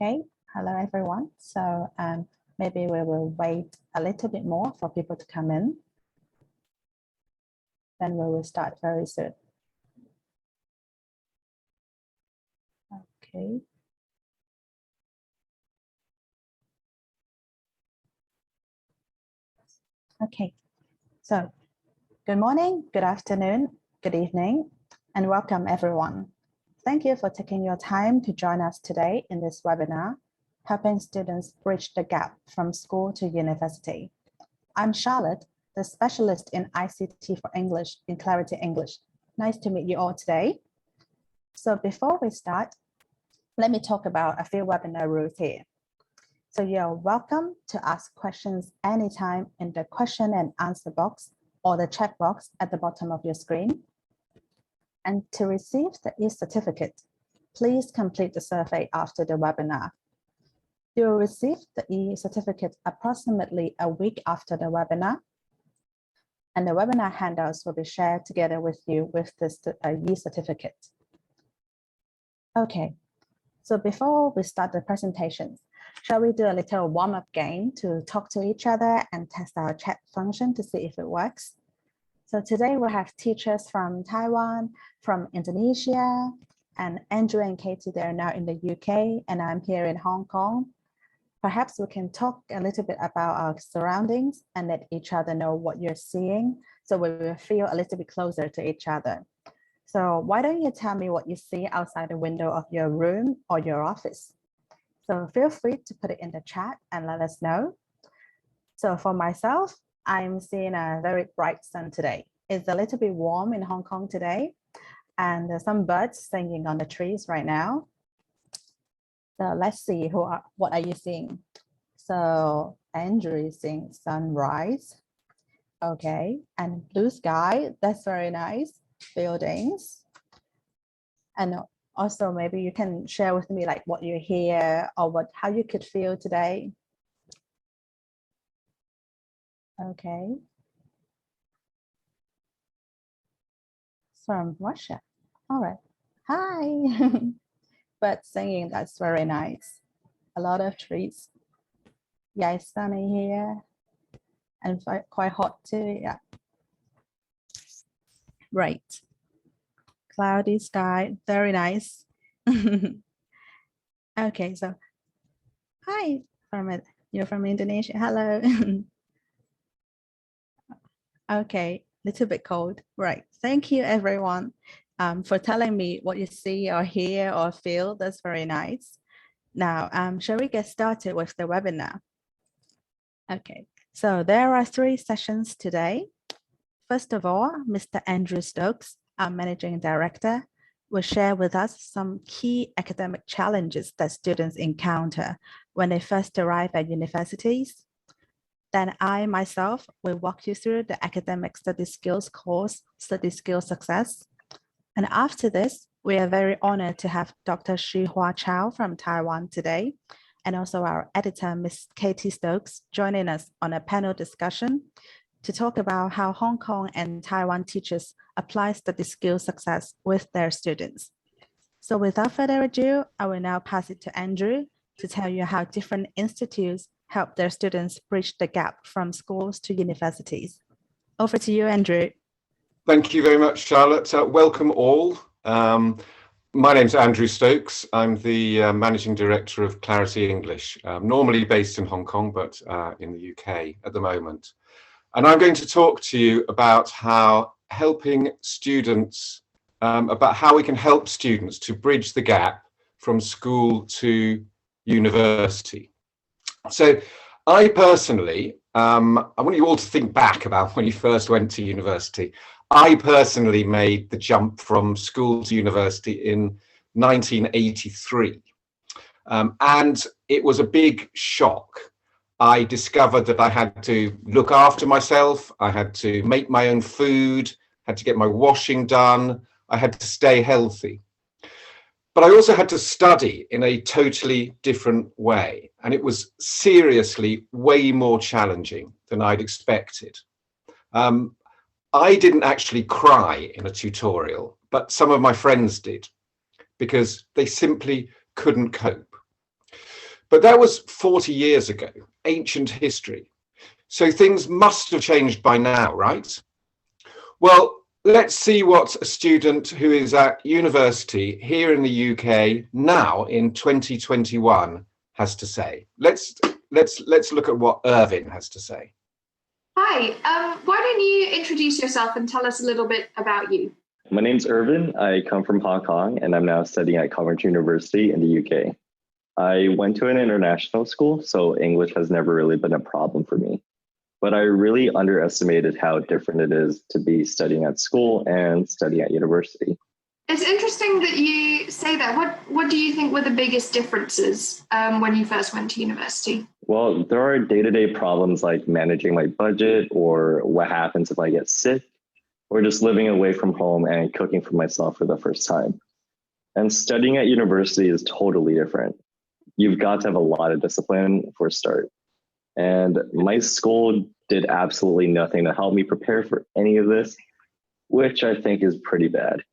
Okay, hello everyone. So maybe we will wait a little bit more for people to come in. Then we will start very soon. Okay. Okay, so good morning, good afternoon, good evening, and welcome everyone. Thank you for taking your time to join us today in this webinar, Helping Students Bridge the Gap from School to University. I'm Charlotte, the specialist in ICT for English in Clarity English. Nice to meet you all today. So before we start, let me talk about a few webinar rules here. So you're welcome to ask questions anytime in the question and answer box or the chat box at the bottom of your screen. And to receive the e-certificate, please complete the survey after the webinar. You will receive the e-certificate approximately a week after the webinar. And the webinar handouts will be shared together with you with this e-certificate. Okay, so before we start the presentation, shall we do a little warm-up game to talk to each other and test our chat function to see if it works? So today we have teachers from Taiwan, from Indonesia, and Andrew and Katie, they're now in the UK, and I'm here in Hong Kong. Perhaps we can talk a little bit about our surroundings and let each other know what you're seeing, so we will feel a little bit closer to each other. So why don't you tell me what you see outside the window of your room or your office? So feel free to put it in the chat and let us know. So for myself, I'm seeing a very bright sun today. It's a little bit warm in Hong Kong today, and there's some birds singing on the trees right now. So let's see, what are you seeing? So Andrew is seeing sunrise. Okay, and blue sky, that's very nice. Buildings. And also maybe you can share with me like what you hear or how you could feel today. Okay. From Russia. All right. Hi. But singing, that's very nice. A lot of trees. Yeah, it's sunny here and quite hot too. Yeah. Right. Cloudy sky, very nice. Okay, so hi, you're from Indonesia. Hello. Okay, little bit cold. Right. Thank you, everyone, for telling me what you see or hear or feel. That's very nice. Now, shall we get started with the webinar? Okay, so there are 3 sessions today. First of all, Mr. Andrew Stokes, our Managing Director, will share with us some key academic challenges that students encounter when they first arrive at universities. Then I myself will walk you through the academic study skills course, Study Skills Success. And after this, we are very honored to have Dr. Chou from Taiwan today, and also our editor, Ms. Katie Stokes, joining us on a panel discussion to talk about how Hong Kong and Taiwan teachers apply study skills success with their students. So without further ado, I will now pass it to Andrew to tell you how different institutes help their students bridge the gap from schools to universities. Over to you, Andrew. Thank you very much, Charlotte. Welcome all. My name's Andrew Stokes. I'm the Managing Director of Clarity English, normally based in Hong Kong, but in the UK at the moment. And I'm going to talk to you about how helping students, about how we can help students to bridge the gap from school to university. So I personally, I want you all to think back about when you first went to university. I personally made the jump from school to university in 1983. And it was a big shock. I discovered that I had to look after myself. I had to make my own food, had to get my washing done. I had to stay healthy. But I also had to study in a totally different way. And it was seriously way more challenging than I'd expected. I didn't actually cry in a tutorial, but some of my friends did, because they simply couldn't cope. But that was 40 years ago, ancient history. So things must have changed by now, right? Well, let's see what a student who is at university here in the UK now in 2021 has to say. Let's look at what Irvin has to say. Hi, why don't you introduce yourself and tell us a little bit about you? My name's Irvin. I come from Hong Kong and I'm now studying at Taiwan University in the UK. I went to an international school, so English has never really been a problem for me. But I really underestimated how different it is to be studying at school and studying at university. It's interesting that you say that. What do you think were the biggest differences when you first went to university? Well, there are day-to-day problems like managing my budget or what happens if I get sick, or just living away from home and cooking for myself for the first time. And studying at university is totally different. You've got to have a lot of discipline for a start. And my school did absolutely nothing to help me prepare for any of this, which I think is pretty bad.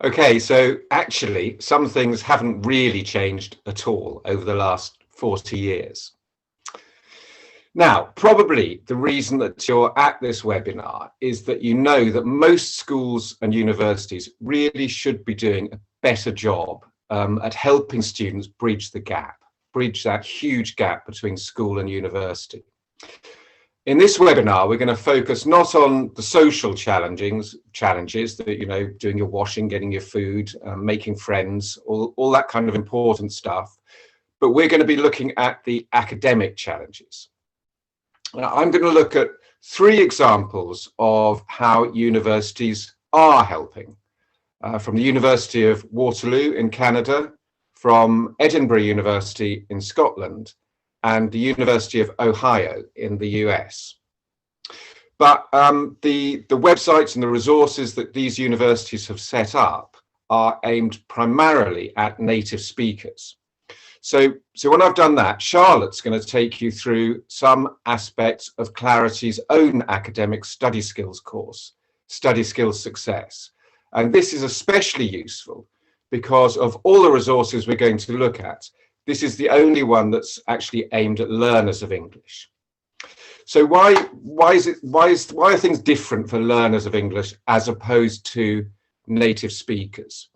Okay, so actually, some things haven't really changed at all over the last 40 years. Now, probably the reason that you're at this webinar is that you know that most schools and universities really should be doing a better job at helping students bridge that huge gap between school and university. In this webinar, we're going to focus not on the social challenges that, doing your washing, getting your food, making friends, all that kind of important stuff, but we're going to be looking at the academic challenges. Now, I'm going to look at 3 examples of how universities are helping, from the University of Waterloo in Canada, from Edinburgh University in Scotland, and the University of Ohio in the US. But the websites and the resources that these universities have set up are aimed primarily at native speakers. So when I've done that, Charlotte's going to take you through some aspects of Clarity's own academic study skills course, Study Skills Success. And this is especially useful because of all the resources we're going to look at, this is the only one that's actually aimed at learners of English. So why are things different for learners of English as opposed to native speakers?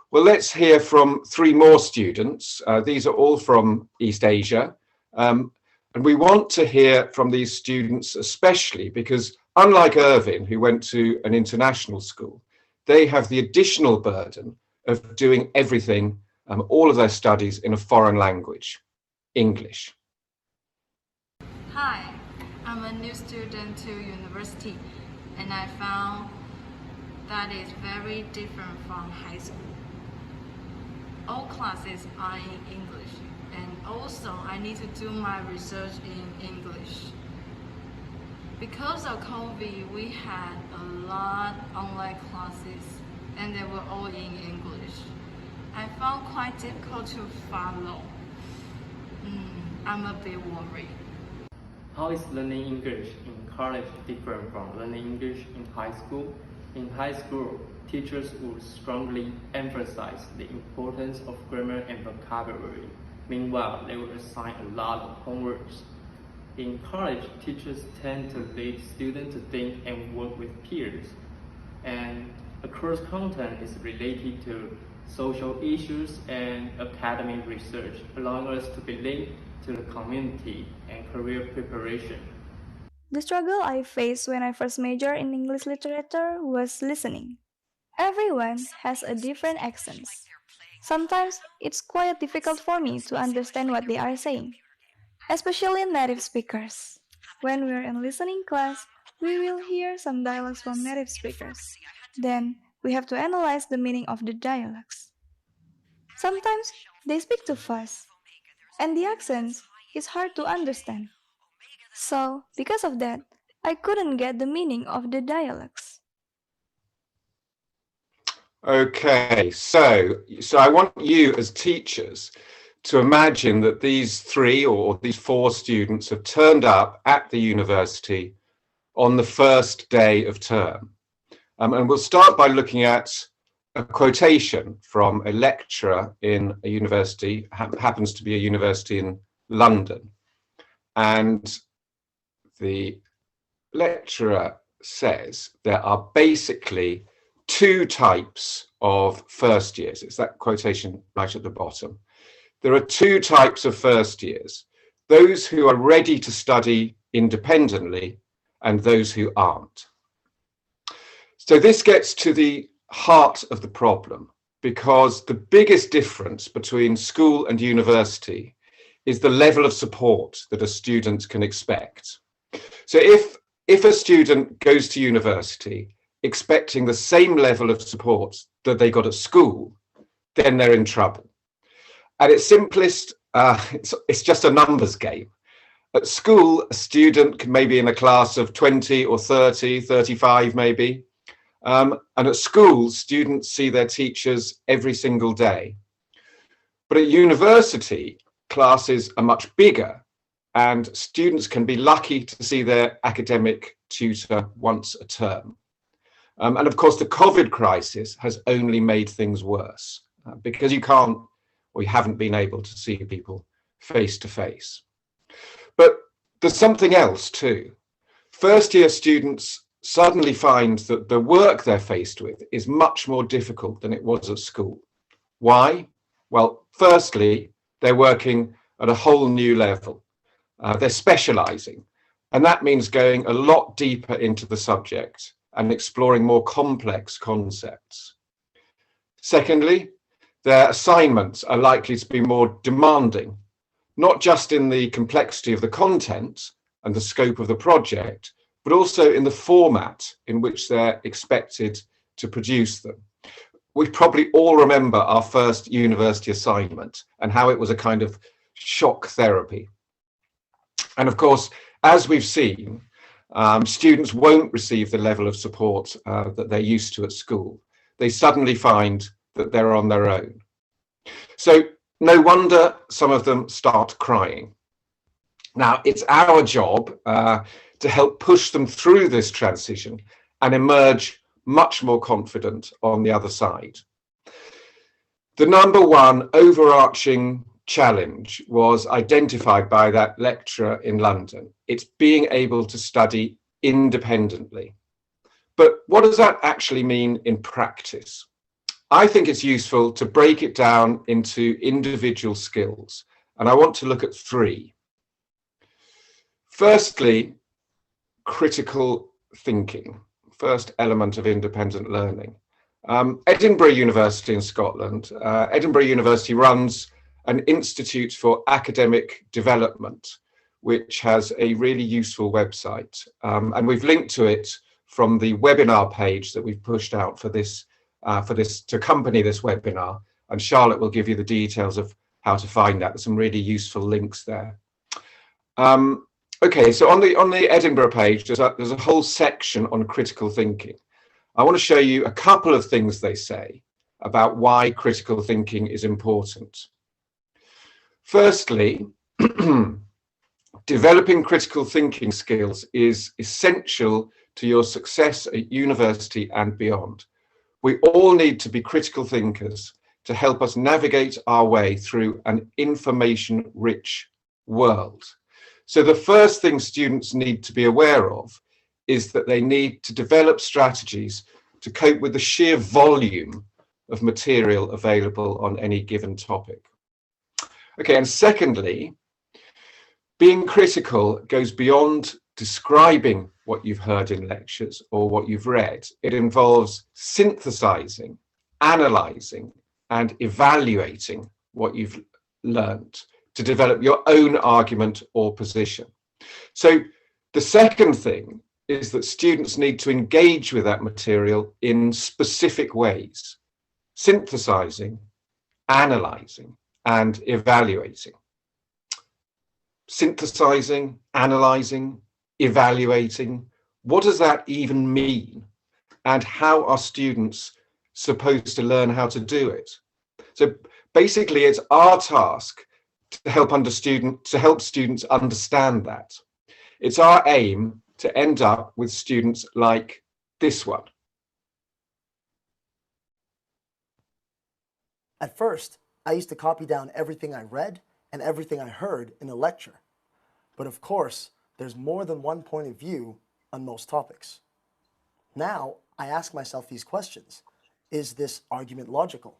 Well, let's hear from 3 more students. These are all from East Asia. And we want to hear from these students, especially because unlike Irvin, who went to an international school, they have the additional burden of doing everything, all of their studies in a foreign language, English. Hi, I'm a new student to university, and I found that it's very different from high school. All classes are in English, and also I need to do my research in English. Because of COVID, we had a lot of online classes, and they were all in English. I found quite difficult to follow. I'm a bit worried. How is learning English in college different from learning English in high school? In high school, teachers would strongly emphasize the importance of grammar and vocabulary. Meanwhile, they would assign a lot of homeworks. In college, teachers tend to lead students to think and work with peers. And the course content is related to social issues and academic research, allowing us to be linked to the community and career preparation. The struggle I faced when I first majored in English literature was listening. Everyone has a different accent. Sometimes it's quite difficult for me to understand what they are saying, especially native speakers. When we're in listening class, we will hear some dialogues from native speakers. Then we have to analyze the meaning of the dialogues. Sometimes they speak too fast, and the accent is hard to understand. So, because of that, I couldn't get the meaning of the dialogues. Okay, so I want you as teachers to imagine that these 3 or these 4 students have turned up at the university on the first day of term. And we'll start by looking at a quotation from a lecturer in a university, happens to be a university in London. And the lecturer says there are basically two types of first years. It's that quotation right at the bottom. There are two types of first years: those who are ready to study independently and those who aren't. So this gets to the heart of the problem, because the biggest difference between school and university is the level of support that a student can expect. So if a student goes to university expecting the same level of support that they got at school, then they're in trouble. At its simplest, it's just a numbers game. At school, a student can maybe in a class of 20 or 30, 35 maybe. And at school, students see their teachers every single day. But at university, classes are much bigger, and students can be lucky to see their academic tutor once a term. And of course, the COVID crisis has only made things worse because you haven't been able to see people face to face. But there's something else too. First year students suddenly find that the work they're faced with is much more difficult than it was at school. Why? Well, firstly, they're working at a whole new level. They're specializing, and that means going a lot deeper into the subject and exploring more complex concepts. Secondly, their assignments are likely to be more demanding, not just in the complexity of the content and the scope of the project, but also in the format in which they're expected to produce them. We probably all remember our first university assignment and how it was a kind of shock therapy. And of course, as we've seen, students won't receive the level of support that they're used to at school. They suddenly find that they're on their own. So no wonder some of them start crying. Now, it's our job to help push them through this transition and emerge much more confident on the other side. The number one overarching challenge was identified by that lecturer in London. It's being able to study independently. But what does that actually mean in practice? I think it's useful to break it down into individual skills, and I want to look at three. Firstly, critical thinking, first element of independent learning. Edinburgh University in Scotland, Edinburgh University runs an Institute for Academic Development, which has a really useful website. And we've linked to it from the webinar page that we've pushed out for this to accompany this webinar. And Charlotte will give you the details of how to find that. There's some really useful links there. Okay, so on the Edinburgh page, there's a whole section on critical thinking. I want to show you a couple of things they say about why critical thinking is important. Firstly, developing critical thinking skills is essential to your success at university and beyond. We all need to be critical thinkers to help us navigate our way through an information-rich world. So the first thing students need to be aware of is that they need to develop strategies to cope with the sheer volume of material available on any given topic. Okay, and secondly, being critical goes beyond describing what you've heard in lectures or what you've read. It involves synthesizing, analyzing, and evaluating what you've learned to develop your own argument or position. So the second thing is that students need to engage with that material in specific ways: synthesizing, analyzing, and evaluating. Synthesizing, analyzing, evaluating. What does that even mean? And how are students supposed to learn how to do it? So basically, it's our task to help students understand that. It's our aim to end up with students like this one. At first, I used to copy down everything I read and everything I heard in a lecture. But of course, there's more than one point of view on most topics. Now, I ask myself these questions. Is this argument logical?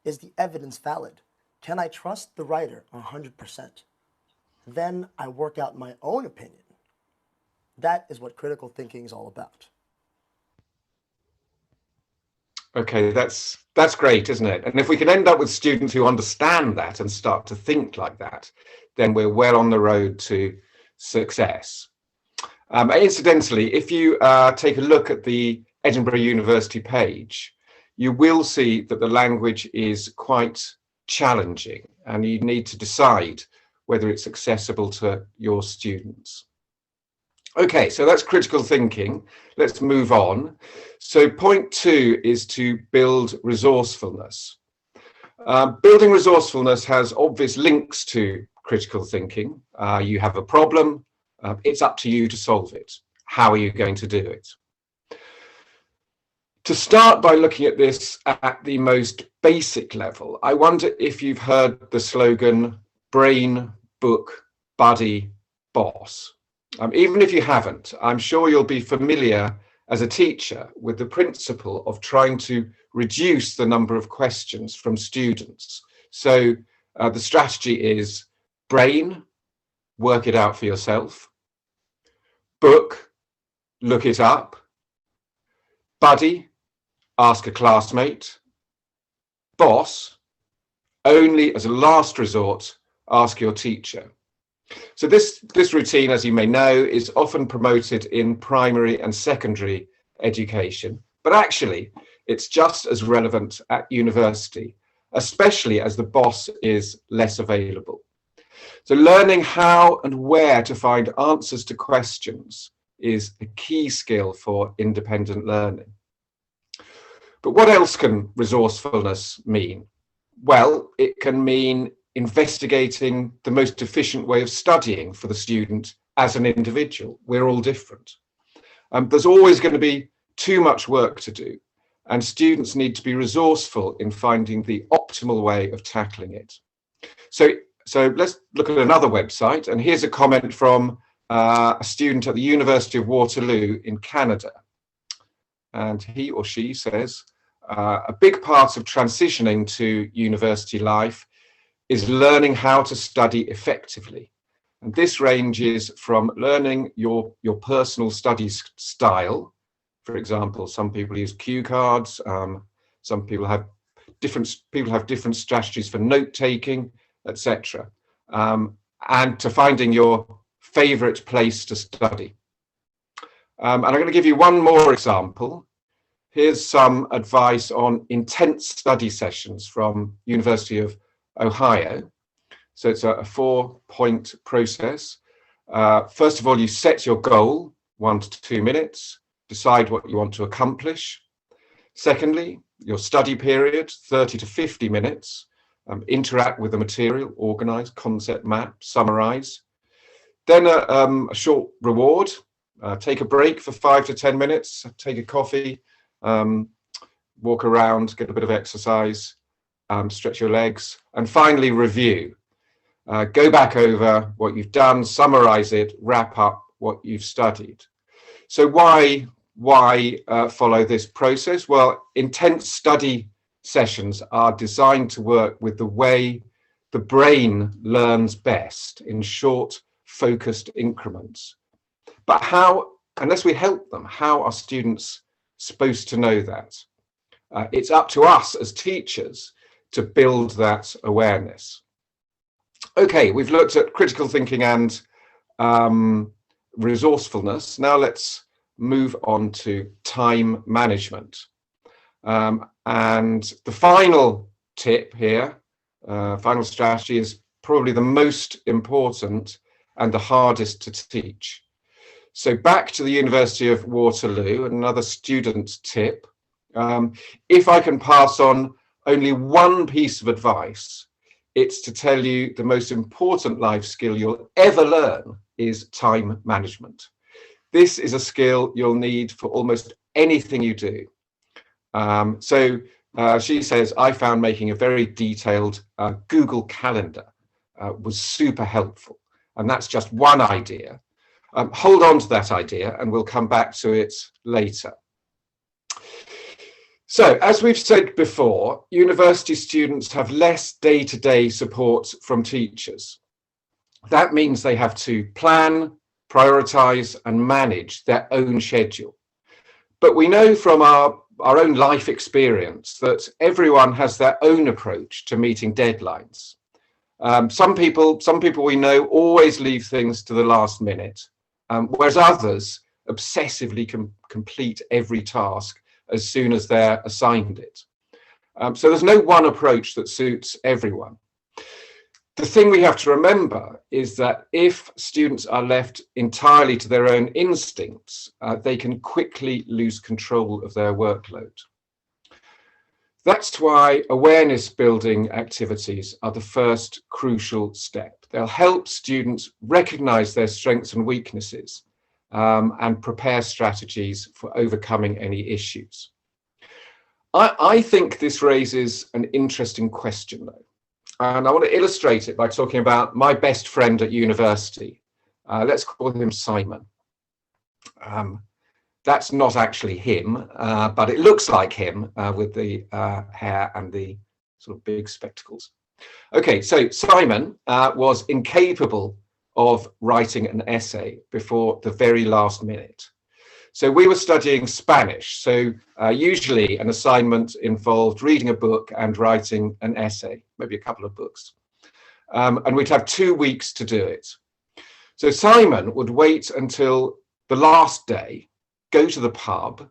Is the evidence valid? Can I trust the writer 100%? Then I work out my own opinion. That is what critical thinking is all about. Okay, that's great, isn't it? And if we can end up with students who understand that and start to think like that, then we're well on the road to success. Incidentally, if you take a look at the Edinburgh University page, you will see that the language is quite challenging and you need to decide whether it's accessible to your students. Okay, so that's critical thinking. Let's move on. So point 2 is to build resourcefulness. Building resourcefulness has obvious links to critical thinking. You have a problem, it's up to you to solve it. How are you going to do it? To start by looking at this at the most basic level, I wonder if you've heard the slogan, brain, book, buddy, boss. Even if you haven't, I'm sure you'll be familiar as a teacher with the principle of trying to reduce the number of questions from students. So the strategy is brain, work it out for yourself. Book, look it up. Buddy, ask a classmate. Boss, only as a last resort, ask your teacher. So this routine, as you may know, is often promoted in primary and secondary education, but actually it's just as relevant at university, especially as the boss is less available. So learning how and where to find answers to questions is a key skill for independent learning. But what else can resourcefulness mean? Well, it can mean investigating the most efficient way of studying for the student as an individual. We're all different. There's always going to be too much work to do, and students need to be resourceful in finding the optimal way of tackling it. So let's look at another website, and here's a comment from a student at the University of Waterloo in Canada. And he or she says, a big part of transitioning to university life is learning how to study effectively. And this ranges from learning your personal study style. For example, some people use cue cards, some people have different strategies for note-taking, etc. And to finding your favorite place to study. And I'm going to give you one more example. Here's some advice on intense study sessions from University of Ohio. So it's a 4-point process. First of all, you set your goal, 1 to 2 minutes, decide what you want to accomplish. Secondly, your study period, 30 to 50 minutes, interact with the material, organize, concept map, summarize. Then a short reward, take a break for 5 to 10 minutes, take a coffee, walk around, get a bit of exercise, stretch your legs, and finally review. Go back over what you've done, summarize it, wrap up what you've studied. So why follow this process? Well, intense study sessions are designed to work with the way the brain learns best in short, focused increments. But how, unless we help them, how are students supposed to know that? It's up to us as teachers to build that awareness. Okay, we've looked at critical thinking and resourcefulness. Now let's move on to time management. And the final tip here, final strategy, is probably the most important and the hardest to teach. So back to the University of Waterloo, another student tip. If I can pass on only one piece of advice, it's to tell you the most important life skill you'll ever learn is time management. This is a skill you'll need for almost anything you do. So She says, I found making a very detailed Google Calendar was super helpful. And that's just one idea. Hold on to that idea and we'll come back to it later. So, as we've said before, university students have less day-to-day support from teachers. That means they have to plan, prioritize, and manage their own schedule. But we know from our own life experience that everyone has their own approach to meeting deadlines. Some people we know always leave things to the last minute, whereas others obsessively complete every task as soon as they're assigned it. So there's no one approach that suits everyone. The thing we have to remember is that if students are left entirely to their own instincts, they can quickly lose control of their workload. That's why awareness building activities are the first crucial step. They'll help students recognize their strengths and weaknesses and prepare strategies for overcoming any issues. I think this raises an interesting question though. And I want to illustrate it by talking about my best friend at university. Let's call him Simon. That's not actually him, but it looks like him with the hair and the sort of big spectacles. Okay, so Simon was incapable of writing an essay before the very last minute. So we were studying Spanish. So usually an assignment involved reading a book and writing an essay, maybe a couple of books. And we'd have 2 weeks to do it. So Simon would wait until the last day, go to the pub,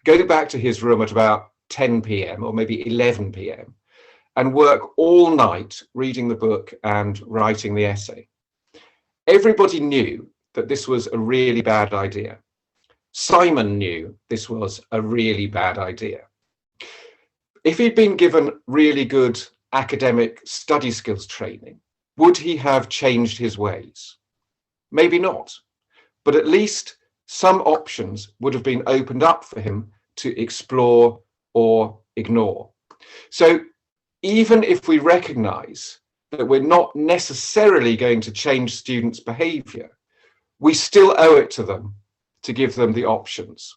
go back to his room at about 10 p.m. or maybe 11 p.m. and work all night reading the book and writing the essay. Everybody knew that this was a really bad idea. Simon knew this was a really bad idea. If he'd been given really good academic study skills training, would he have changed his ways? Maybe not, but at least some options would have been opened up for him to explore or ignore. So even if we recognize that we're not necessarily going to change students' behavior, we still owe it to them to give them the options.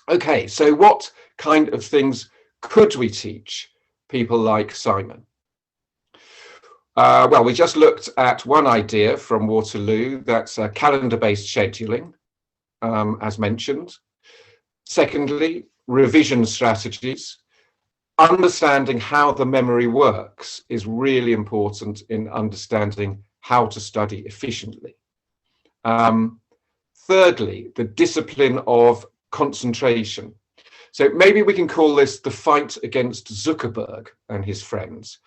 Okay, so what kind of things could we teach people like Simon? Well, we just looked at one idea from Waterloo, that's calendar-based scheduling, as mentioned. Secondly, revision strategies. Understanding how the memory works is really important in understanding how to study efficiently. Thirdly, the discipline of concentration. So maybe we can call this the fight against Zuckerberg and his friends.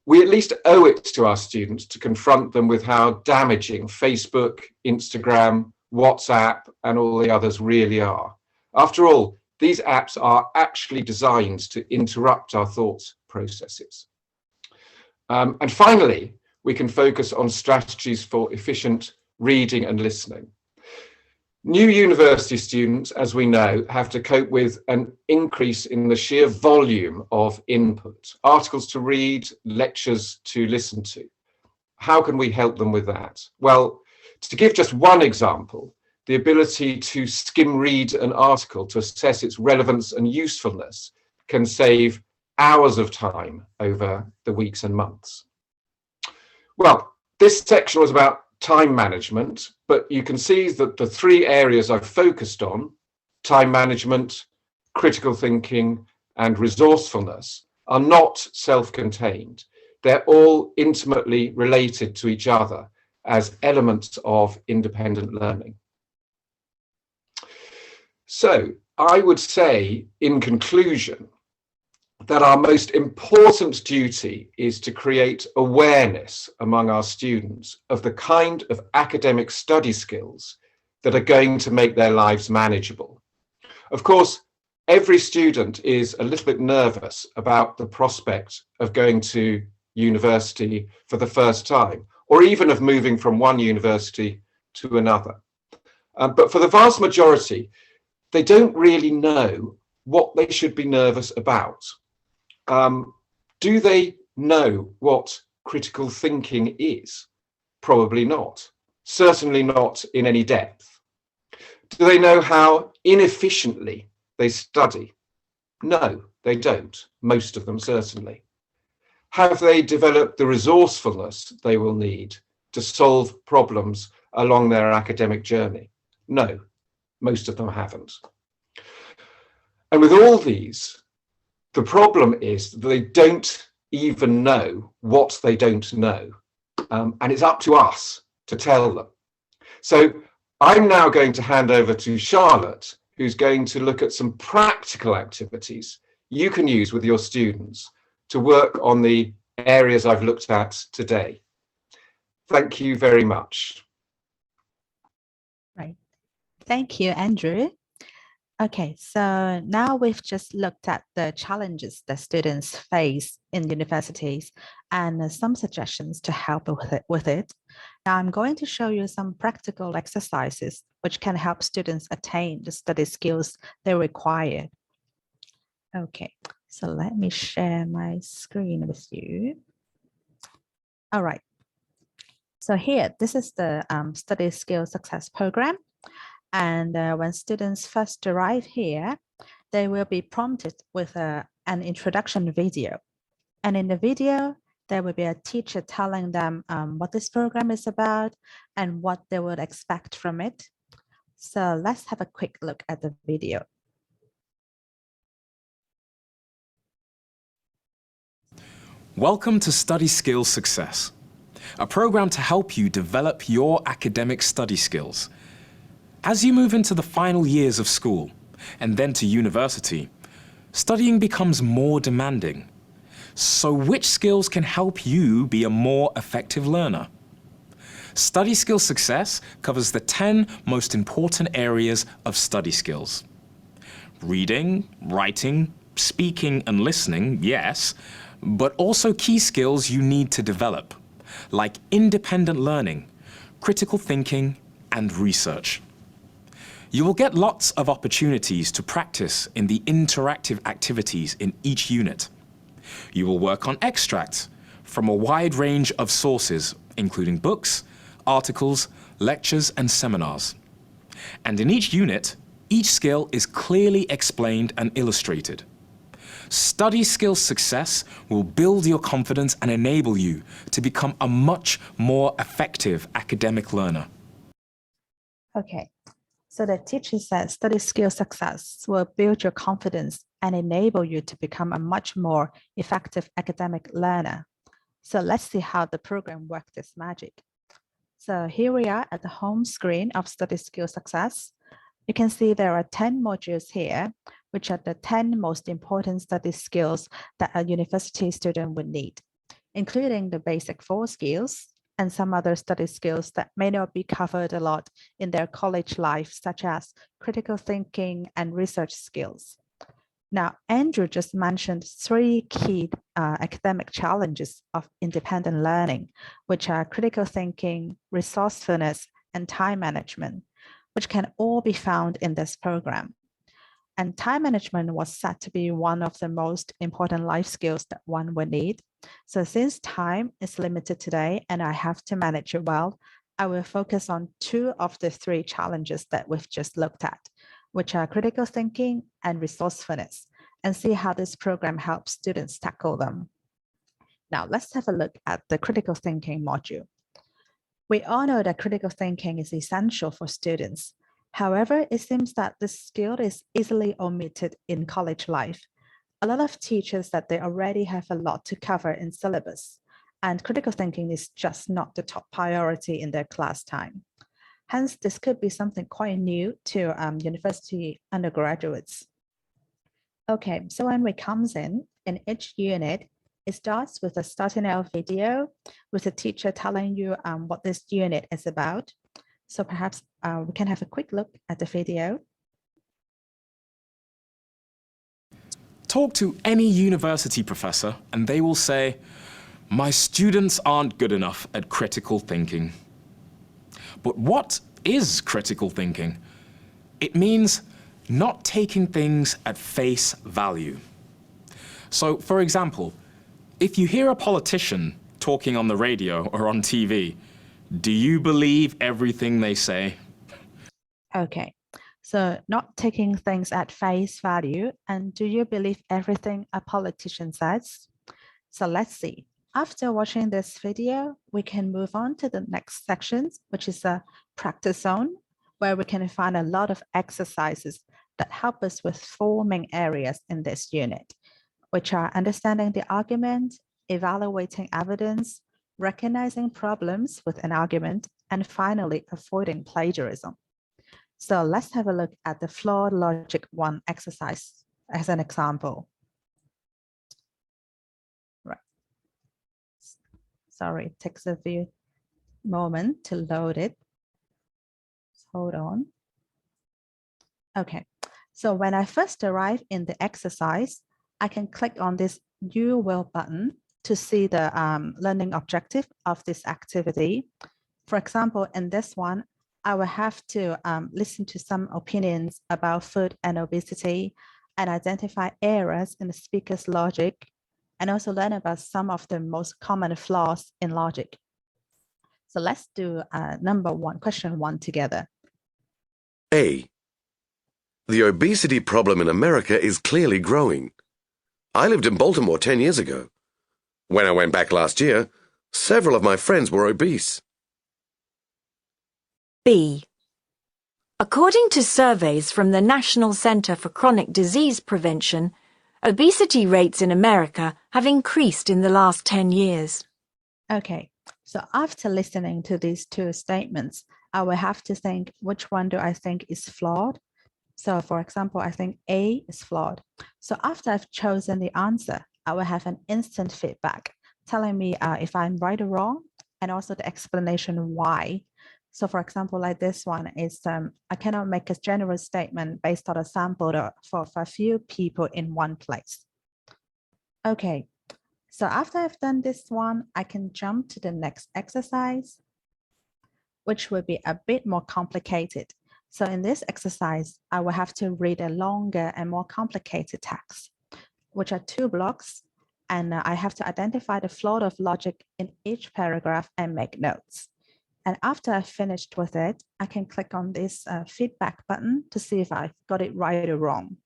We at least owe it to our students to confront them with how damaging Facebook, Instagram, WhatsApp, and all the others really are. After all, these apps are actually designed to interrupt our thought processes. And finally, we can focus on strategies for efficient reading and listening. New university students, as we know, have to cope with an increase in the sheer volume of input, articles to read, lectures to listen to. How can we help them with that? Well, to give just one example, the ability to skim read an article to assess its relevance and usefulness can save hours of time over the weeks and months. Well, this section was about time management, but you can see that the three areas I've focused on, time management, critical thinking, and resourcefulness, are not self-contained. They're all intimately related to each other as elements of independent learning. So I would say, in conclusion, that our most important duty is to create awareness among our students of the kind of academic study skills that are going to make their lives manageable. Of course, every student is a little bit nervous about the prospect of going to university for the first time, or even of moving from one university to another. But for the vast majority, they don't really know what they should be nervous about. Do they know what critical thinking is? Probably not. Certainly not in any depth. Do they know how inefficiently they study? No, they don't. Most of them certainly. Have they developed the resourcefulness they will need to solve problems along their academic journey? No, most of them haven't. And with all these, the problem is that they don't even know what they don't know. And it's up to us to tell them. So I'm now going to hand over to Charlotte, who's going to look at some practical activities you can use with your students to work on the areas I've looked at today. Thank you very much. Right. Thank you, Andrew. Okay, so now we've just looked at the challenges that students face in universities and some suggestions to help with it. Now I'm going to show you some practical exercises which can help students attain the study skills they require. Okay, so let me share my screen with you. All right, so here, this is the Study Skill Success Program. And when students first arrive here, they will be prompted with an introduction video. And in the video, there will be a teacher telling them what this program is about and what they would expect from it. So let's have a quick look at the video. Welcome to Study Skills Success, a program to help you develop your academic study skills. As you move into the final years of school and then to university, studying becomes more demanding. So which skills can help you be a more effective learner? Study Skills Success covers the 10 most important areas of study skills. Reading, writing, speaking and listening, yes, but also key skills you need to develop, like independent learning, critical thinking, and research. You will get lots of opportunities to practice in the interactive activities in each unit. You will work on extracts from a wide range of sources, including books, articles, lectures, and seminars. And in each unit, each skill is clearly explained and illustrated. Study Skills Success will build your confidence and enable you to become a much more effective academic learner. Okay. So the teacher said Study Skill Success will build your confidence and enable you to become a much more effective academic learner. So let's see how the program works this magic. So here we are at the home screen of Study Skill Success. You can see there are 10 modules here, which are the 10 most important study skills that a university student would need, including the basic 4 skills, and some other study skills that may not be covered a lot in their college life, such as critical thinking and research skills. Now, Andrew just mentioned 3 key academic challenges of independent learning, which are critical thinking, resourcefulness, and time management, which can all be found in this program. And time management was said to be one of the most important life skills that one would need. So since time is limited today and I have to manage it well, I will focus on 2 of the 3 challenges that we've just looked at, which are critical thinking and resourcefulness, and see how this program helps students tackle them. Now let's have a look at the critical thinking module. We all know that critical thinking is essential for students. However, it seems that this skill is easily omitted in college life. A lot of teachers that they already have a lot to cover in syllabus, and critical thinking is just not the top priority in their class time. Hence, this could be something quite new to university undergraduates. Okay, so when we comes in each unit, it starts with a starting out video with a teacher telling you what this unit is about. So perhaps we can have a quick look at the video. Talk to any university professor and they will say, "My students aren't good enough at critical thinking." But what is critical thinking? It means not taking things at face value. So, for example, if you hear a politician talking on the radio or on TV, do you believe everything they say? Okay, so not taking things at face value, and do you believe everything a politician says? So let's see. After watching this video, we can move on to the next section, which is a practice zone, where we can find a lot of exercises that help us with 4 main areas in this unit, which are understanding the argument, evaluating evidence, recognizing problems with an argument, and finally, avoiding plagiarism. So let's have a look at the flawed logic 1 exercise as an example. Right. Sorry, it takes a few moments to load it. Hold on. Okay, so when I first arrive in the exercise, I can click on this You Will button to see the learning objective of this activity. For example, in this one, I will have to listen to some opinions about food and obesity and identify errors in the speaker's logic, and also learn about some of the most common flaws in logic. So let's do question 1 together. A. The obesity problem in America is clearly growing. I lived in Baltimore 10 years ago. When I went back last year, several of my friends were obese. B. According to surveys from the National Center for Chronic Disease Prevention, obesity rates in America have increased in the last 10 years. Okay, so after listening to these 2 statements, I will have to think, which one do I think is flawed? So for example, I think A is flawed. So after I've chosen the answer, I will have an instant feedback telling me if I'm right or wrong, and also the explanation why. So for example, like this one is, I cannot make a general statement based on a sample for a few people in one place. Okay, so after I've done this one, I can jump to the next exercise, which will be a bit more complicated. So in this exercise, I will have to read a longer and more complicated text, which are 2 blocks, and I have to identify the flaw of logic in each paragraph and make notes. And after I've finished with it, I can click on this feedback button to see if I've got it right or wrong.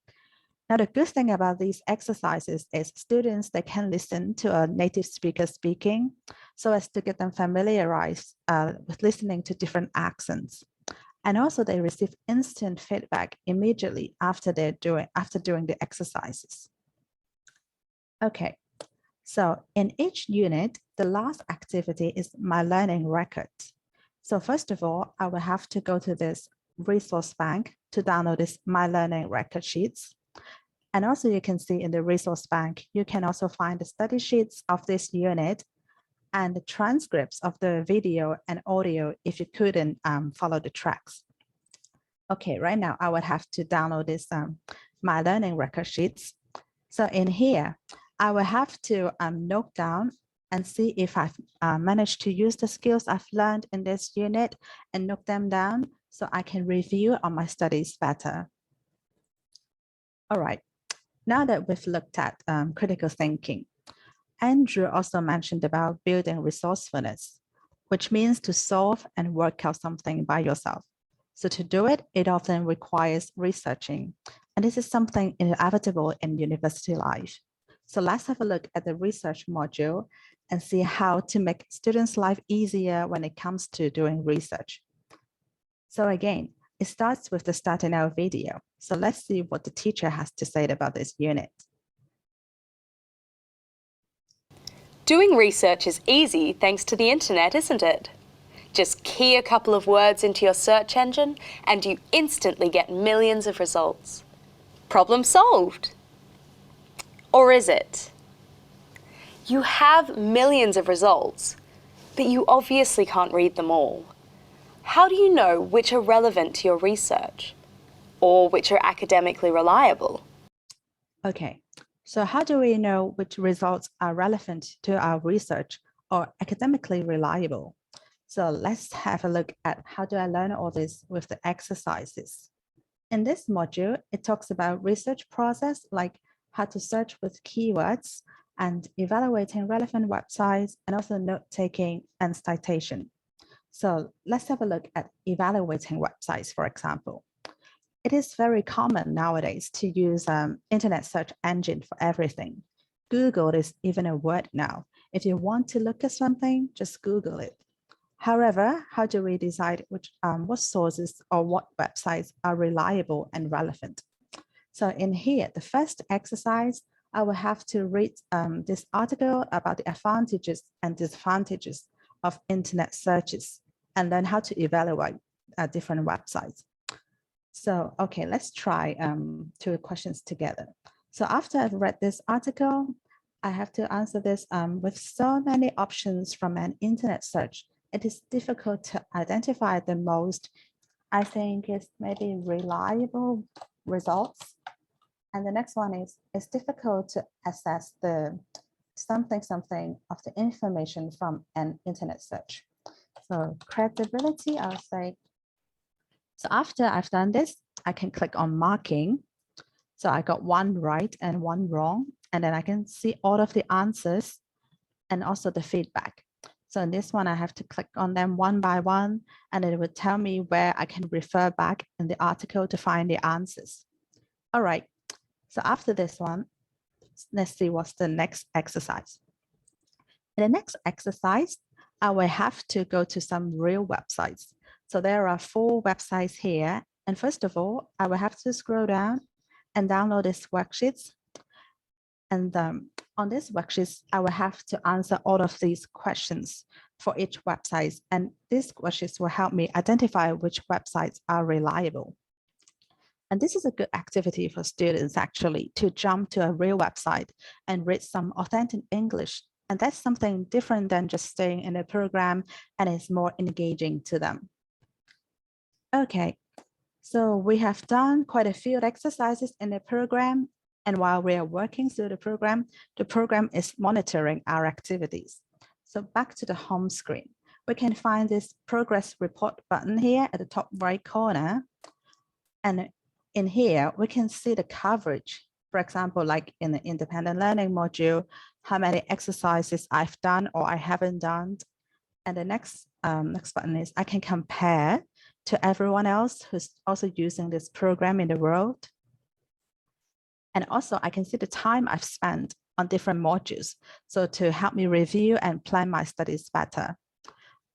Now, the good thing about these exercises is students, they can listen to a native speaker speaking so as to get them familiarized with listening to different accents. And also they receive instant feedback immediately after doing the exercises. Okay, so in each unit, the last activity is my learning record. So first of all, I will have to go to this resource bank to download this My Learning Record sheets. And also you can see in the resource bank, you can also find the study sheets of this unit and the transcripts of the video and audio if you couldn't follow the tracks. Okay, right now I would have to download this My Learning Record sheets. So in here, I will have to note down and see if I've managed to use the skills I've learned in this unit and note them down so I can review on my studies better. All right, now that we've looked at critical thinking, Andrew also mentioned about building resourcefulness, which means to solve and work out something by yourself. So to do it, it often requires researching, and this is something inevitable in university life. So let's have a look at the research module and see how to make students' life easier when it comes to doing research. So again, it starts with the starting out video. So let's see what the teacher has to say about this unit. Doing research is easy thanks to the internet, isn't it? Just key a couple of words into your search engine and you instantly get millions of results. Problem solved. Or is it? You have millions of results, but you obviously can't read them all. How do you know which are relevant to your research or which are academically reliable? Okay, so how do we know which results are relevant to our research or academically reliable? So let's have a look at how do I learn all this with the exercises. in this module, it talks about research process, like how to search with keywords and evaluating relevant websites, and also note-taking and citation. So let's have a look at evaluating websites, for example. It is very common nowadays to use internet search engine for everything. Google is even a word now. If you want to look at something, just Google it. However, how do we decide what sources or what websites are reliable and relevant? So in here, the first exercise, I will have to read this article about the advantages and disadvantages of internet searches and learn how to evaluate different websites. So, okay, let's try 2 questions together. So after I've read this article, I have to answer this with so many options from an internet search. It is difficult to identify the most, I think it's maybe reliable results. And the next one is, it's difficult to assess the something of the information from an internet search. So credibility, I'll say. So after I've done this, I can click on marking. So I got 1 right and 1 wrong, and then I can see all of the answers and also the feedback. So in this one, I have to click on them one by one, and it would tell me where I can refer back in the article to find the answers. All right, so after this one, let's see what's the next exercise. In the next exercise, I will have to go to some real websites. So there are 4 websites here. And first of all, I will have to scroll down and download this worksheets. And on this worksheet, I will have to answer all of these questions for each website. And these worksheets will help me identify which websites are reliable. And this is a good activity for students actually, to jump to a real website and read some authentic English. And that's something different than just staying in a program, and it's more engaging to them. Okay, so we have done quite a few exercises in the program. And while we are working through the program is monitoring our activities. So back to the home screen, we can find this progress report button here at the top right corner. And in here, we can see the coverage. For example, like in the independent learning module, how many exercises I've done or I haven't done. And the next button is I can compare to everyone else who's also using this program in the world. And also I can see the time I've spent on different modules. So to help me review and plan my studies better.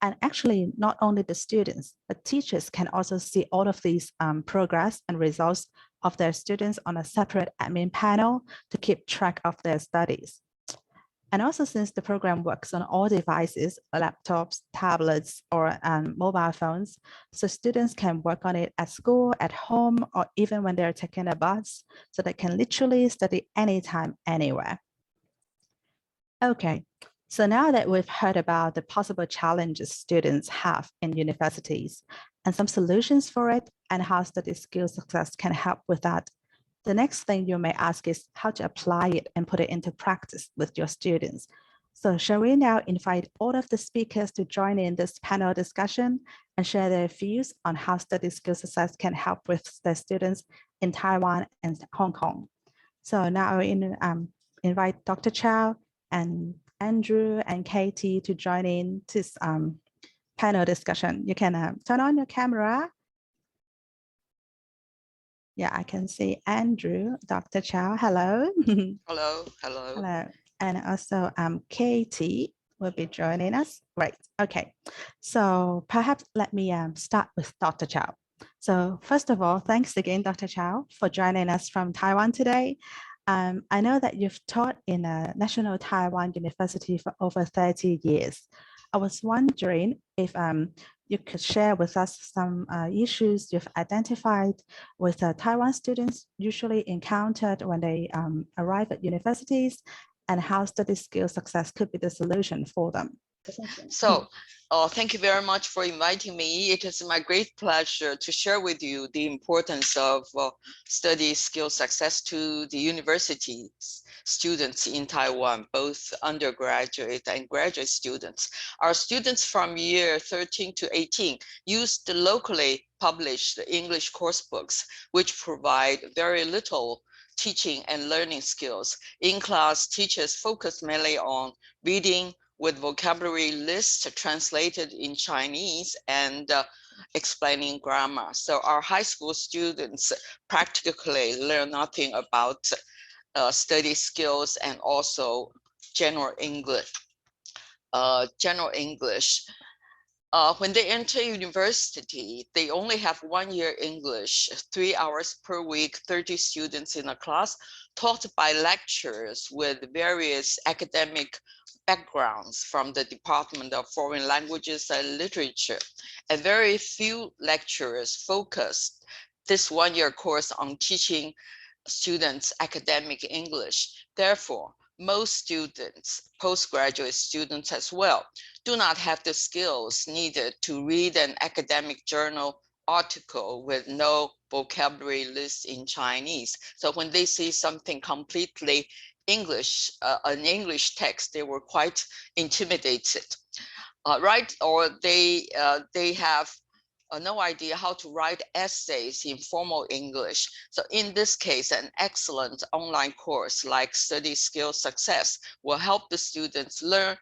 And actually, not only the students, but teachers can also see all of these progress and results of their students on a separate admin panel to keep track of their studies. And also, since the program works on all devices, laptops, tablets, or mobile phones, so students can work on it at school, at home, or even when they're taking a bus, so they can literally study anytime, anywhere. Okay, so now that we've heard about the possible challenges students have in universities and some solutions for it and how study skill success can help with that, the next thing you may ask is how to apply it and put it into practice with your students. So shall we now invite all of the speakers to join in this panel discussion and share their views on how study skill success can help with their students in Taiwan and Hong Kong. So now I invite Dr. Chou and Andrew and Katie to join in this panel discussion. You can turn on your camera. Yeah, I can see Andrew, Dr. Chou, hello. Hello, hello. Hello. And also Katie will be joining us. Great, okay. So perhaps let me start with Dr. Chou. So first of all, thanks again, Dr. Chou, for joining us from Taiwan today. I know that you've taught in a National Taiwan University for over 30 years. I was wondering if you could share with us some issues you've identified with Taiwan students usually encountered when they arrive at universities and how study skill success could be the solution for them. So, thank you very much for inviting me. It is my great pleasure to share with you the importance of study skill success to the university students in Taiwan, both undergraduate and graduate students. Our students from year 13 to 18 use the locally published English course books, which provide very little teaching and learning skills. In class, teachers focus mainly on reading with vocabulary lists translated in Chinese and explaining grammar. So our high school students practically learn nothing about study skills and also general English. When they enter university, they only have 1 year English, 3 hours per week, 30 students in a class, taught by lecturers with various academic backgrounds from the Department of Foreign Languages and Literature. And very few lecturers focused this 1 year course on teaching students academic English. Therefore, most students, postgraduate students as well, do not have the skills needed to read an academic journal article with no vocabulary list in Chinese. So when they see something completely English, an English text, they were quite intimidated, right? Or they have no idea how to write essays in formal English. So in this case, an excellent online course like Study Skill Success will help the students learn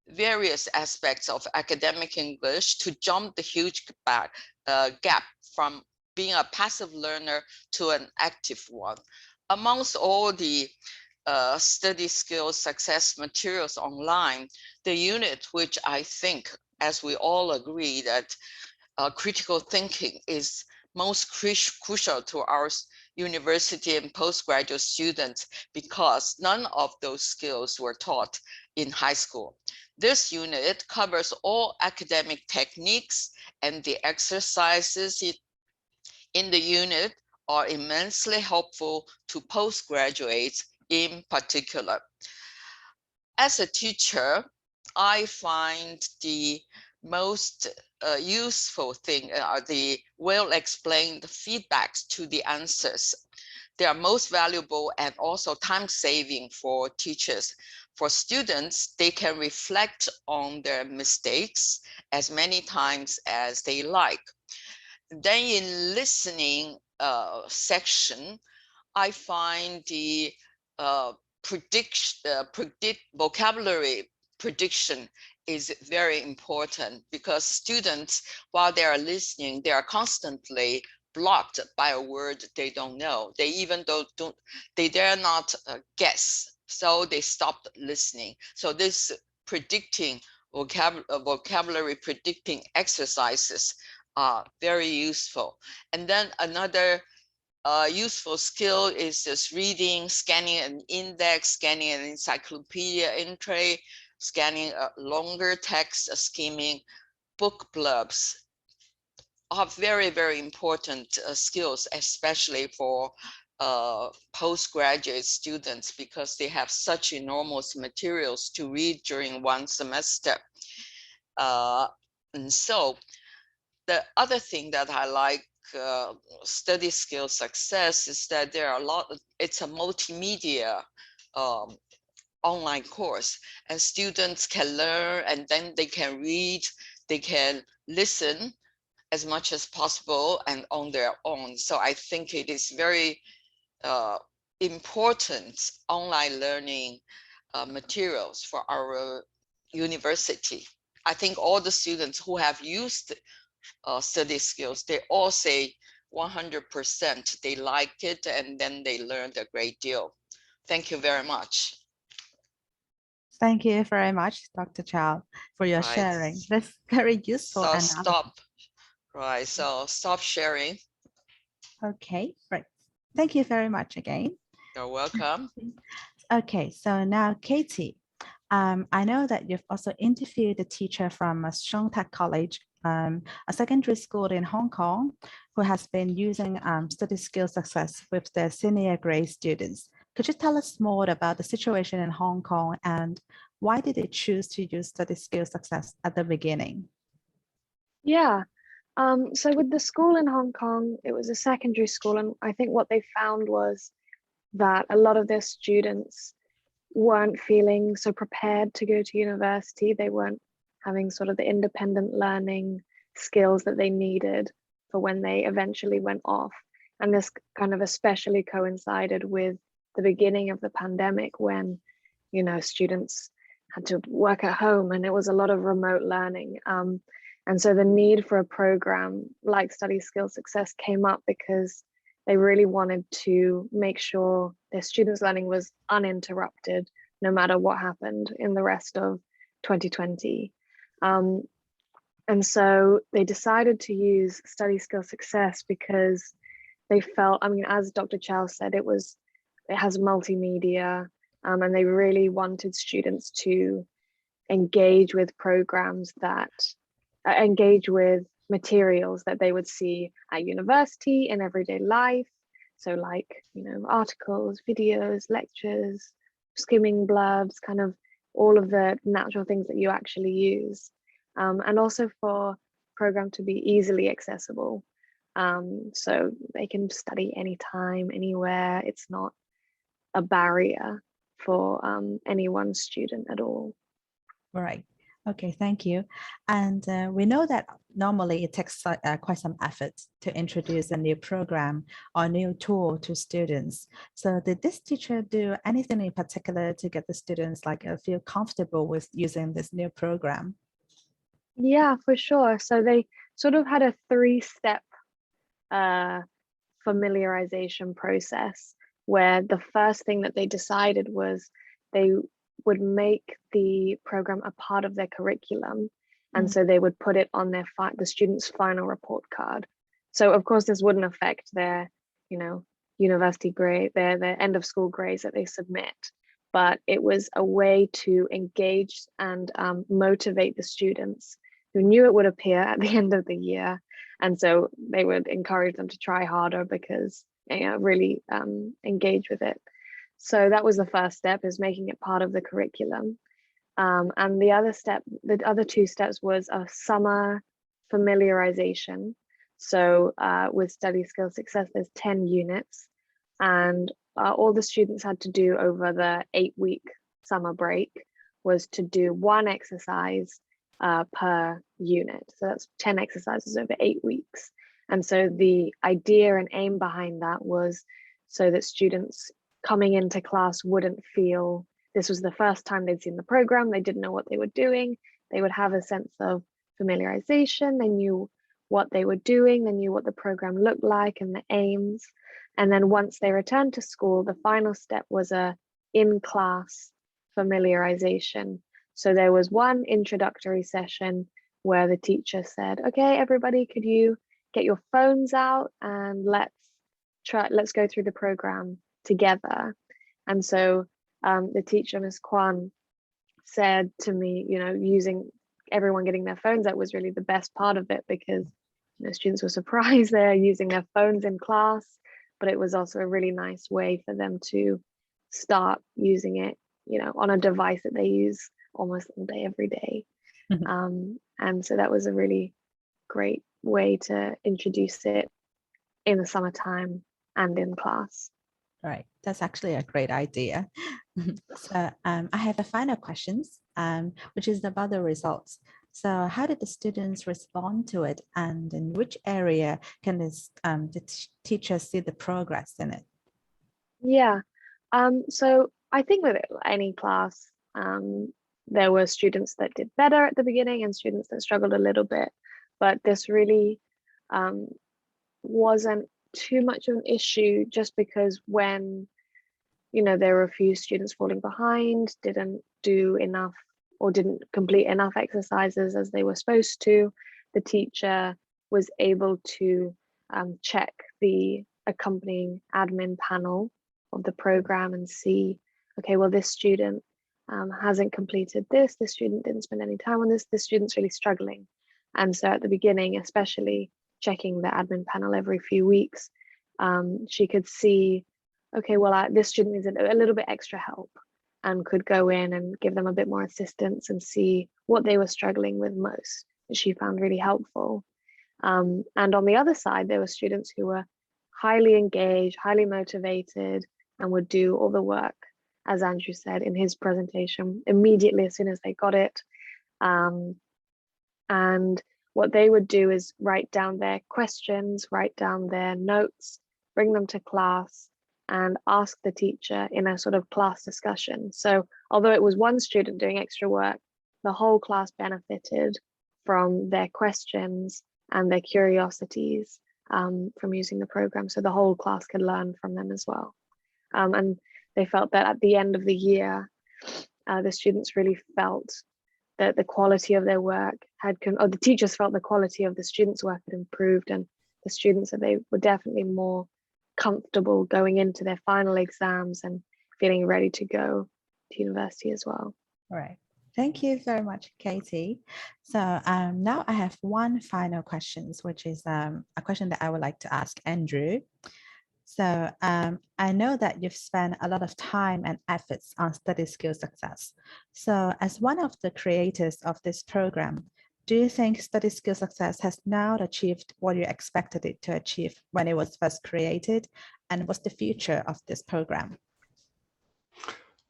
various aspects of academic English to jump the huge gap from being a passive learner to an active one. Amongst all the study skills success materials online, the unit which I think, as we all agree, that critical thinking is most crucial to our university and postgraduate students because none of those skills were taught in high school. This unit covers all academic techniques, and the exercises in the unit are immensely helpful to postgraduates in particular. As a teacher, I find the most useful thing are the well-explained feedbacks to the answers. They are most valuable and also time-saving for teachers. For students, they can reflect on their mistakes as many times as they like. Then in listening section, I find the vocabulary prediction is very important because students, while they are listening, they are constantly blocked by a word they don't know. They even they dare not guess, so they stopped listening. So this predicting vocabulary predicting exercises are very useful. And then another useful skill is just reading, scanning an index, scanning an encyclopedia entry, scanning a longer text, skimming book blurbs are very, very important skills, especially for postgraduate students because they have such enormous materials to read during one semester. And so the other thing that I like study skill success is that there are it's a multimedia online course, and students can learn and then they can read, they can listen as much as possible and on their own. So I think it is very important online learning materials for our university. I think all the students who have used study skills, they all say 100% they liked it and then they learned a great deal. Thank you very much. Thank you very much, Dr. Chou, for your sharing. That's very useful. So stop sharing. Okay, right. Thank you very much again. You're welcome. Okay, so now Katie, I know that you've also interviewed a teacher from Shong Tech College, a secondary school in Hong Kong, who has been using study skill success with their senior grade students. Could you tell us more about the situation in Hong Kong and why did they choose to use study skill success at the beginning? Yeah. So with the school in Hong Kong, it was a secondary school, and I think what they found was that a lot of their students weren't feeling so prepared to go to university. They weren't having sort of the independent learning skills that they needed for when they eventually went off. And this kind of especially coincided with the beginning of the pandemic when, you know, students had to work at home and it was a lot of remote learning. And so the need for a program like Study Skill Success came up because they really wanted to make sure their students' learning was uninterrupted no matter what happened in the rest of 2020. And so they decided to use Study Skill Success because they felt, I mean, as Dr. Chou said, it has multimedia, and they really wanted students to engage with programs that engage with materials that they would see at university in everyday life. So like, you know, articles, videos, lectures, skimming blurbs, kind of all of the natural things that you actually use. And also for program to be easily accessible. So they can study anytime, anywhere. It's not a barrier for any one student at all. Right. Okay, thank you. And we know that normally it takes quite some effort to introduce a new program or new tool to students. So did this teacher do anything in particular to get the students like feel comfortable with using this new program? Yeah, for sure. So they sort of had a 3-step familiarization process where the first thing that they decided was they would make the program a part of their curriculum. And so they would put it on the students' final report card. So of course, this wouldn't affect their, you know, university grade, their end of school grades that they submit. But it was a way to engage and motivate the students who knew it would appear at the end of the year. And so they would encourage them to try harder because, you know, really engage with it. So that was the first step, is making it part of the curriculum. And the other 2 steps was a summer familiarization. So with Study Skill Success, there's 10 units, and all the students had to do over the 8-week summer break was to do 1 exercise per unit. So that's 10 exercises over 8 weeks. And so the idea and aim behind that was so that students coming into class wouldn't feel this was the first time they'd seen the program, they didn't know what they were doing. They would have a sense of familiarization. They knew what they were doing, they knew what the program looked like and the aims. And then once they returned to school, the final step was a in-class familiarization. So there was one introductory session where the teacher said, okay, everybody, could you get your phones out and let's go through the program together. And so the teacher, Ms. Kwan, said to me, you know, using everyone getting their phones out was really the best part of it, because, you know, students were surprised they're using their phones in class, but it was also a really nice way for them to start using it, you know, on a device that they use almost all day, every day. And so that was a really great way to introduce it in the summertime and in class. Right, that's actually a great idea. So I have a final question, which is about the results. So how did the students respond to it, and in which area can the teachers see the progress in it? Yeah, so I think with any class, there were students that did better at the beginning and students that struggled a little bit, but this really wasn't too much of an issue, just because when, you know, there were a few students falling behind, didn't do enough or didn't complete enough exercises as they were supposed to, the teacher was able to check the accompanying admin panel of the program and see, okay, well, this student hasn't completed this student didn't spend any time on this student's really struggling. And so at the beginning, especially checking the admin panel every few weeks, she could see okay, well, this student needs a little bit extra help, and could go in and give them a bit more assistance and see what they were struggling with most, that she found really helpful. And on the other side, there were students who were highly engaged, highly motivated, and would do all the work, as Andrew said in his presentation, immediately as soon as they got it. And what they would do is write down their questions, write down their notes, bring them to class, and ask the teacher in a sort of class discussion. So although it was one student doing extra work, the whole class benefited from their questions and their curiosities from using the program. So the whole class could learn from them as well. And they felt that at the end of the year, the students really felt that the quality of their work or the teachers felt the quality of the students' work had improved, and the students, that they were definitely more comfortable going into their final exams and feeling ready to go to university as well. All right. Thank you very much, Katie. So now I have one final question, which is a question that I would like to ask Andrew. So I know that you've spent a lot of time and efforts on study skill success. So as one of the creators of this program, do you think study skill success has now achieved what you expected it to achieve when it was first created? And what's the future of this program?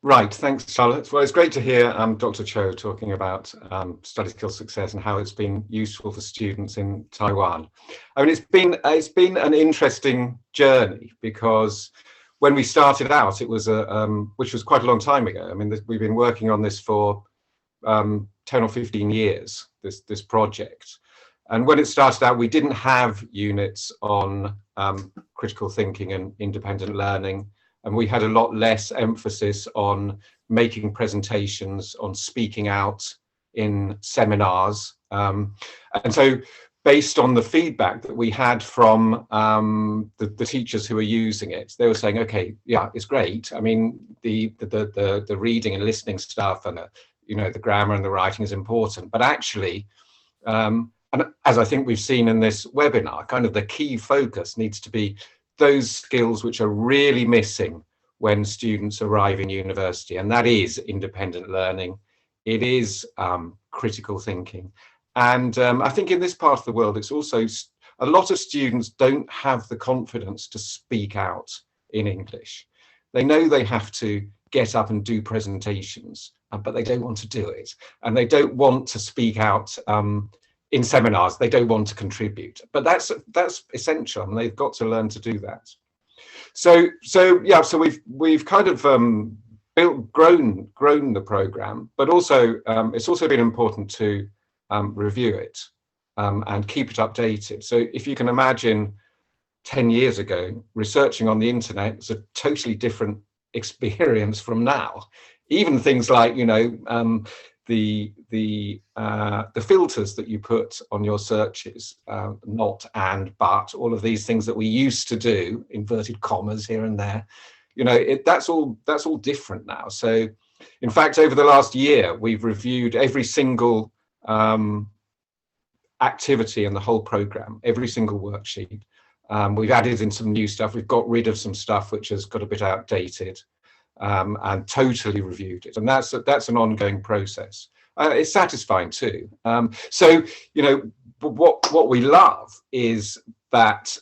Right, thanks, Charlotte. Well, it's great to hear Dr. Chou talking about study skill success and how it's been useful for students in Taiwan. I mean, it's been an interesting journey, because when we started out, it was which was quite a long time ago. I mean, we've been working on this for 10 or 15 years, this project. And when it started out, we didn't have units on critical thinking and independent learning. And we had a lot less emphasis on making presentations, on speaking out in seminars. And so based on the feedback that we had from the teachers who were using it, they were saying, okay, yeah, it's great. I mean, the reading and listening stuff and the grammar and the writing is important. But actually, and as I think we've seen in this webinar, kind of the key focus needs to be those skills which are really missing when students arrive in university, and that is independent learning, it is critical thinking. And I think in this part of the world, it's also a lot of students don't have the confidence to speak out in English. They know they have to get up and do presentations, but they don't want to do it. And they don't want to speak out in seminars, they don't want to contribute, but that's essential, and they've got to learn to do that. So we've kind of grown the program, but also it's also been important to review it and keep it updated. So if you can imagine 10 years ago, researching on the internet was a totally different experience from now. Even things like, the filters that you put on your searches, not and but, all of these things that we used to do, inverted commas here and there, that's all different now. So in fact, over the last year, we've reviewed every single activity in the whole program, every single worksheet. We've added in some new stuff. We've got rid of some stuff which has got a bit outdated. And totally reviewed it, and that's an ongoing process. It's satisfying too. So what we love is that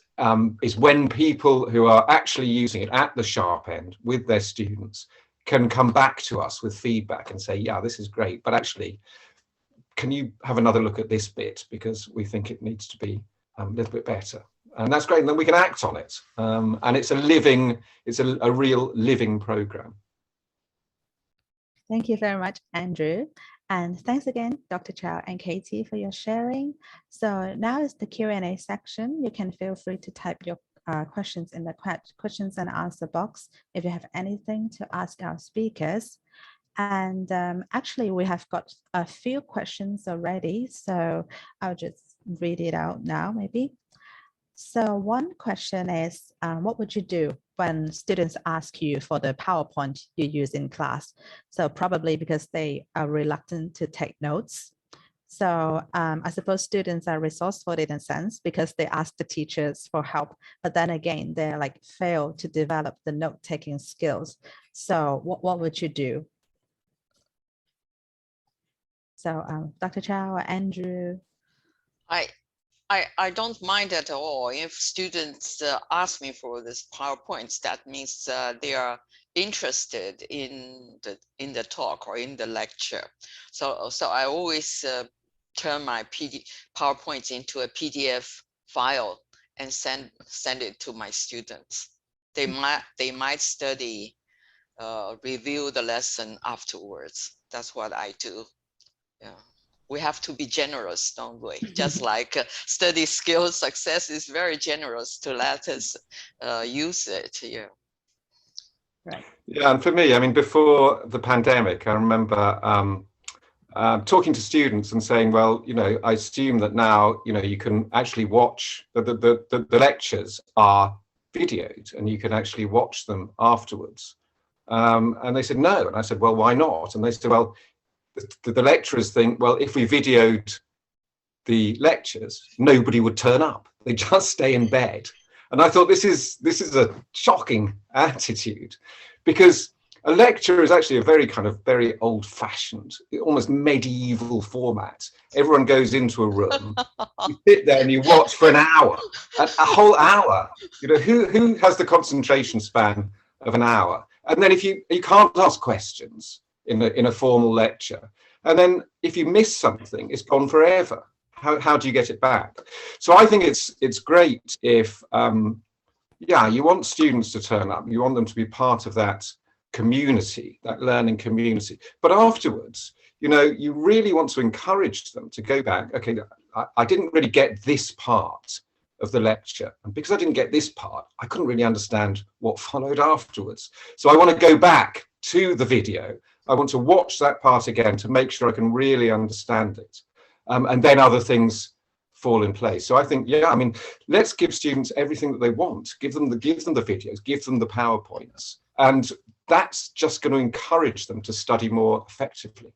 is when people who are actually using it at the sharp end with their students can come back to us with feedback and say, yeah, this is great, but actually, can you have another look at this bit, because we think it needs to be a little bit better. And that's great, and then we can act on it. And it's a real living program. Thank you very much, Andrew. And thanks again, Dr. Chou and Katie, for your sharing. So now is the Q&A section. You can feel free to type your questions in the questions and answer box if you have anything to ask our speakers. And actually, we have got a few questions already, so I'll just read it out now, maybe. So one question is, what would you do when students ask you for the PowerPoint you use in class? So probably because they are reluctant to take notes. So I suppose students are resourceful in a sense because they ask the teachers for help, but then again, they're like fail to develop the note-taking skills. So what would you do? So Dr. Chou or Andrew? I don't mind at all. If students ask me for this PowerPoints, that means they are interested in the talk or in the lecture. So I always turn my PowerPoints into a PDF file and send it to my students. They might study, review the lesson afterwards. That's what I do. Yeah. We have to be generous, don't we? Just like study skill success is very generous to let us use it. Yeah. Right. Yeah, and for me, I mean, before the pandemic, I remember talking to students and saying, well, you know, I assume that now, you know, you can actually watch the lectures are videoed and you can actually watch them afterwards. And they said no, and I said, well, why not? And they said, well, the lecturers think, well, if we videoed the lectures, nobody would turn up. They just stay in bed. And I thought this is a shocking attitude, because a lecture is actually a very old-fashioned, almost medieval format. Everyone goes into a room, you sit there and you watch for an hour, a whole hour. You know, who has the concentration span of an hour? And then if you can't ask questions in a formal lecture, and then if you miss something, it's gone forever. How do you get it back? So I think it's great if you want students to turn up, you want them to be part of that community, that learning community. But afterwards, you know, you really want to encourage them to go back. Okay, I didn't really get this part of the lecture, and because I didn't get this part, I couldn't really understand what followed afterwards. So I want to go back to the video. I want to watch that part again to make sure I can really understand it. And then other things fall in place. So I think, yeah, I mean, let's give students everything that they want. Give them the videos, give them the PowerPoints. And that's just going to encourage them to study more effectively.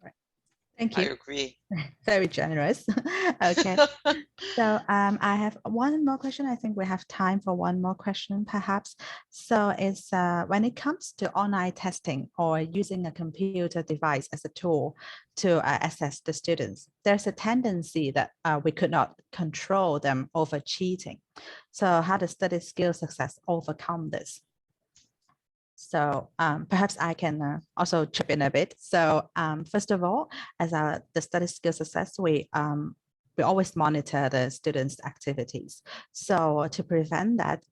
Right. Thank you. I agree. Very generous. Okay. So I have one more question. I think we have time for one more question, perhaps. So it's when it comes to online testing or using a computer device as a tool to assess the students, there's a tendency that we could not control them over cheating. So how does study skill success overcome this? So perhaps I can also chip in a bit. So first of all, as the study skill success, we always monitor the students' activities. So to prevent that,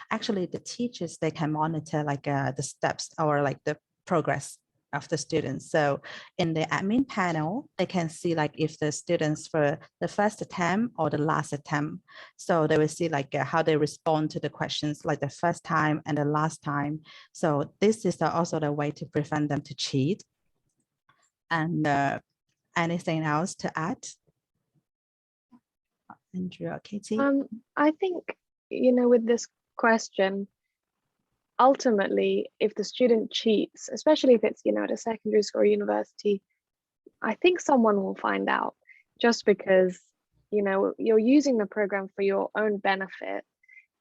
actually the teachers, they can monitor like the steps or like the progress of the students. So in the admin panel, they can see like if the students for the first attempt or the last attempt. So they will see like how they respond to the questions like the first time and the last time. So this is also the way to prevent them to cheat. And anything else to add? Andrew or Katie? I think, you know, with this question, ultimately, if the student cheats, especially if it's, you know, at a secondary school or university, I think someone will find out, just because, you know, you're using the program for your own benefit.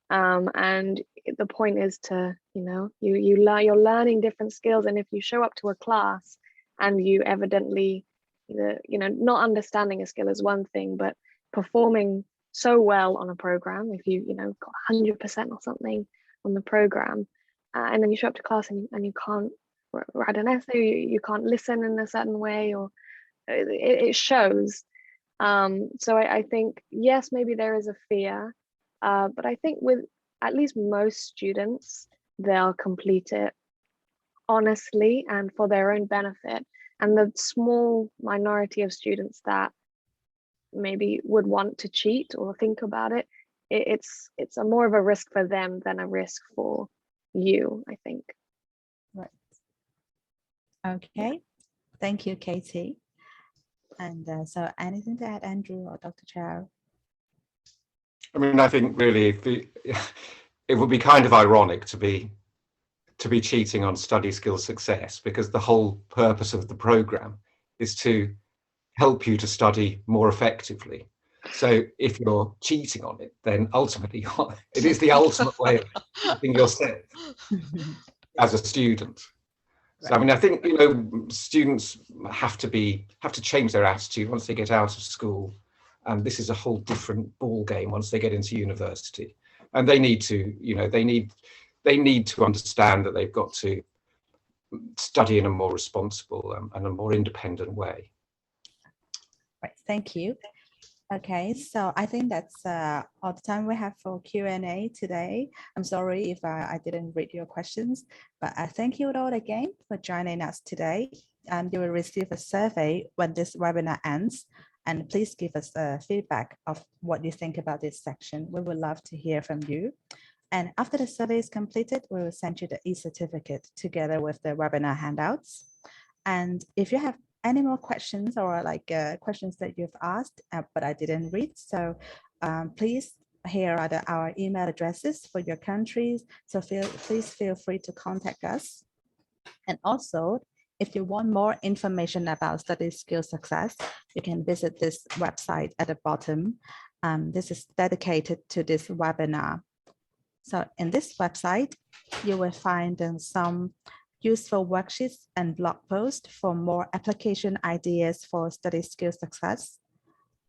And the point is to, you know, you're learning different skills. And if you show up to a class and you evidently, you know, not understanding a skill is one thing, but performing so well on a program, if you know, got 100% or something on the program, and then you show up to class and you can't write an essay, you can't listen in a certain way, or it shows. So I think, yes, maybe there is a fear, but I think with at least most students, they'll complete it honestly and for their own benefit. And the small minority of students that maybe would want to cheat or think about it, it's a more of a risk for them than a risk for you, I think. Right. Okay. Thank you, Katie. And so anything to add, Andrew or Dr. Chou? I mean, I think really it would be kind of ironic to be cheating on study skill success, because the whole purpose of the program is to help you to study more effectively. So if you're cheating on it, then ultimately it is the ultimate way of keeping yourself as a student. So I mean, I think, you know, students have to change their attitude once they get out of school. And this is a whole different ball game once they get into university. And they need to, you know, they need to understand that they've got to study in a more responsible and a more independent way. Right, thank you. Okay, so I think that's all the time we have for Q&A today. I'm sorry if I didn't read your questions, but I thank you all again for joining us today. You will receive a survey when this webinar ends, and please give us feedback of what you think about this section. We would love to hear from you. And after the survey is completed, we will send you the e-certificate together with the webinar handouts. And if you have any more questions or like questions that you've asked, but I didn't read, so please, here are our email addresses for your countries. So please feel free to contact us. And also, if you want more information about study skill success, you can visit this website at the bottom. This is dedicated to this webinar. So in this website, you will find some useful worksheets and blog posts for more application ideas for study skill success.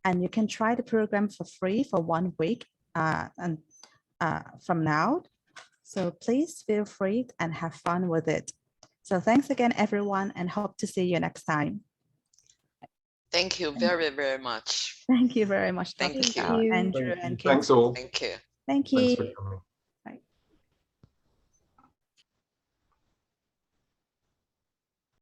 And you can try the program for free for 1 week from now. So please feel free and have fun with it. So thanks again, everyone, and hope to see you next time. Thank you very, very much. Thank you very much, Thank Dr. you. Chou, Andrew, and Kim. Thanks all. Thank you. Thank you. Thanks for coming.